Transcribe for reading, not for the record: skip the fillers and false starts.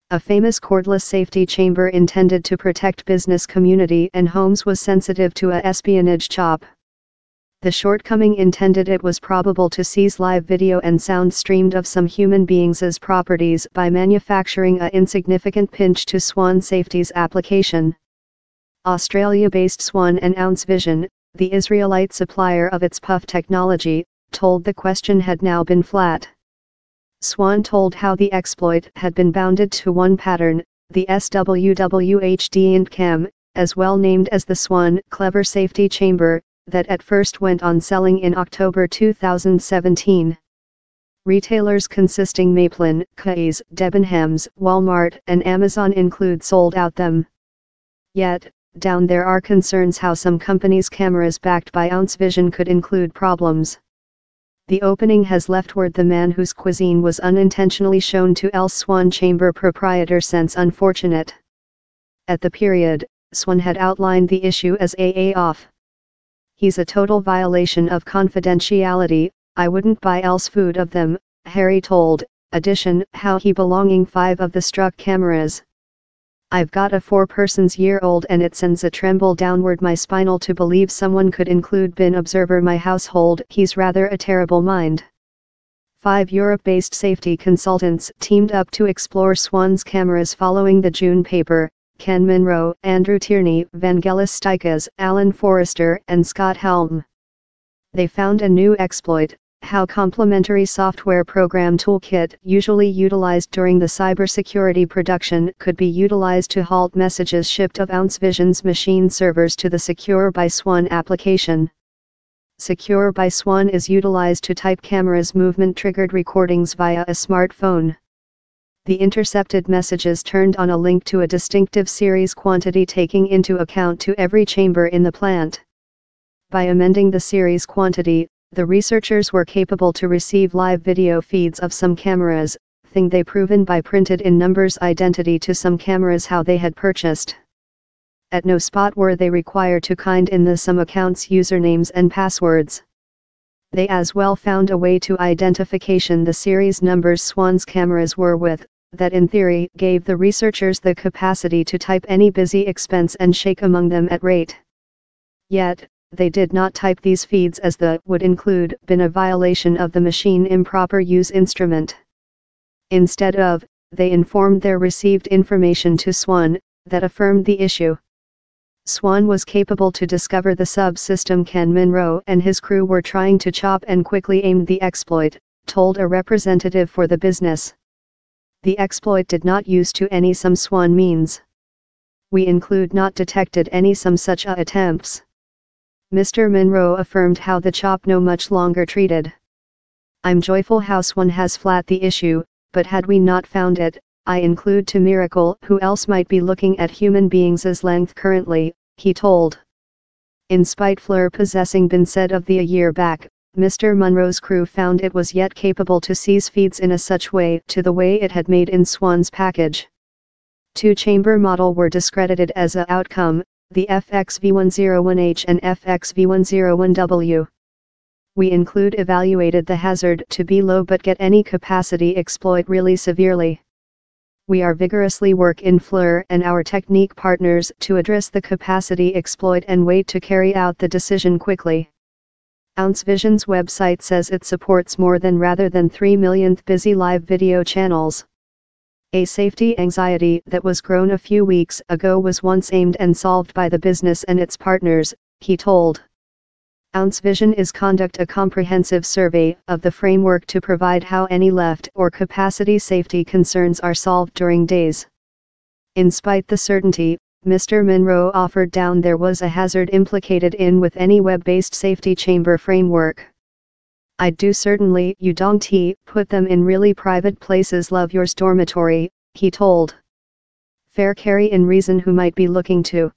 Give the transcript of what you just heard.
A famous cordless safety chamber intended to protect business community and homes was sensitive to a espionage chop. The shortcoming intended it was probable to seize live video and sound streamed of some human beings' properties by manufacturing a insignificant pinch to Swann Safety's application. Australia-based Swann and Ounce Vision, the Israelite supplier of its puff technology, told the question had now been flat. Swann told how the exploit had been bounded to one pattern, the SWWHD as well named as the Swann Clever Safety Chamber, that at first went on selling in October 2017. Retailers consisting Maplin, Kay's, Debenhams, Walmart and Amazon include sold out them. Yet, down there are concerns how some companies' cameras backed by Ounce Vision could include problems. The opening has leftward the man whose cuisine was unintentionally shown to else Swann Chamber proprietor sense unfortunate. At the period, Swann had outlined the issue as AA off. He's a total violation of confidentiality, I wouldn't buy else food of them, Harry told, addition, how he belonging 5 of the struck cameras. I've got a 4-year-old and it sends a tremble downward my spinal to believe someone could include bin observer my household, he's rather a terrible mind. 5 Europe-based safety consultants teamed up to explore Swann's cameras following the June paper. Ken Monroe, Andrew Tierney, Vangelis Steikas, Alan Forrester and Scott Helm. They found a new exploit, how complementary software program toolkit usually utilized during the cybersecurity production could be utilized to halt messages shipped of Ounce Vision's machine servers to the Secure by Swann application. Secure by Swann is utilized to type cameras' movement-triggered recordings via a smartphone. The intercepted messages turned on a link to a distinctive series quantity taking into account to every chamber in the plant. By amending the series quantity, the researchers were capable to receive live video feeds of some cameras, thing they proven by printed in numbers identity to some cameras how they had purchased. At no spot were they required to kind in the some accounts usernames and passwords. They as well found a way to identification the series numbers Swann's cameras were with, that in theory gave the researchers the capacity to type any busy expense and shake among them at rate. Yet, they did not type these feeds as the would include been a violation of the machine improper use instrument. Instead of, they informed their received information to Swann, that affirmed the issue. Swann was capable to discover the subsystem Ken Monroe and his crew were trying to chop and quickly aimed the exploit, told a representative for the business. The exploit did not use to any some Swann means. We include not detected any some such attempts. Mr. Monroe affirmed how the chop no much longer treated. I'm joyful how Swann has flat the issue, but had we not found it, I include to miracle who else might be looking at human beings' length currently, he told. In spite Fleur possessing been said of the a year back, Mr. Monroe's crew found it was yet capable to seize feeds in a such way to the way it had made in Swann's package. 2-chamber model were discredited as a outcome, the FXV101H and FXV101W. We include evaluated the hazard to be low but get any capacity exploit really severely. We are vigorously work in Fleur and our technique partners to address the capacity exploit and wait to carry out the decision quickly. Ounce Vision's website says it supports more than rather than 3 millionth busy live video channels. A safety anxiety that was grown a few weeks ago was once aimed and solved by the business and its partners, he told. Ounce Vision is conduct a comprehensive survey of the framework to provide how any left or capacity safety concerns are solved during days. In spite the certainty, Mr. Monroe offered down there was a hazard implicated in with any web-based safety chamber framework. I'd do certainly you don't put them in really private places love yours dormitory, he told. Fair carry in reason who might be looking to